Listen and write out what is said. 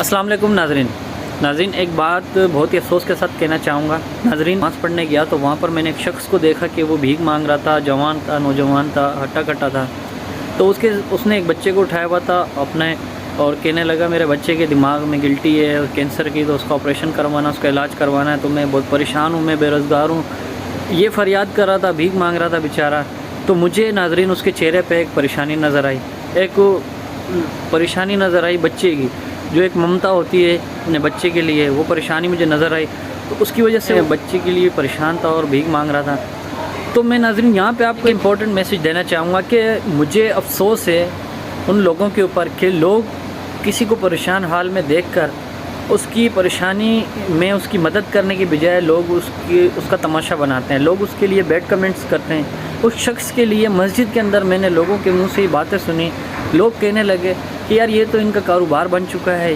السلام علیکم ناظرین ایک بات بہت ہی افسوس کے ساتھ کہنا چاہوں گا۔ ناظرین نماز پڑھنے گیا تو وہاں پر میں نے ایک شخص کو دیکھا کہ وہ بھیک مانگ رہا تھا، جوان تھا، نوجوان تھا، ہٹا کٹا تھا۔ تو اس نے ایک بچے کو اٹھایا ہوا تھا اپنے، اور کہنے لگا میرے بچے کے دماغ میں گلٹی ہے اور کینسر کی، تو اس کا آپریشن کروانا، اس کا علاج کروانا ہے، تو میں بہت پریشان ہوں، میں بے روزگار ہوں۔ یہ فریاد کر رہا تھا، بھیک مانگ رہا تھا بیچارہ۔ تو مجھے ناظرین اس کے چہرے پہ ایک پریشانی نظر آئی، بچے کی جو ایک ممتا ہوتی ہے اپنے بچے کے لیے، وہ پریشانی مجھے نظر آئی۔ تو اس کی وجہ سے بچے کے لیے پریشان تھا اور بھیک مانگ رہا تھا۔ تو میں ناظرین یہاں پہ آپ کو امپورٹنٹ میسج دینا چاہوں گا کہ مجھے افسوس ہے ان لوگوں کے اوپر کہ لوگ کسی کو پریشان حال میں دیکھ کر اس کی پریشانی میں اس کی مدد کرنے کی بجائے لوگ اس کا تماشا بناتے ہیں، لوگ اس کے لیے بیڈ کمنٹس کرتے ہیں۔ اس شخص کے لیے مسجد کے اندر میں نے لوگوں کے منہ سے یہ باتیں سنی، لوگ کہنے لگے کہ یار یہ تو ان کا کاروبار بن چکا ہے،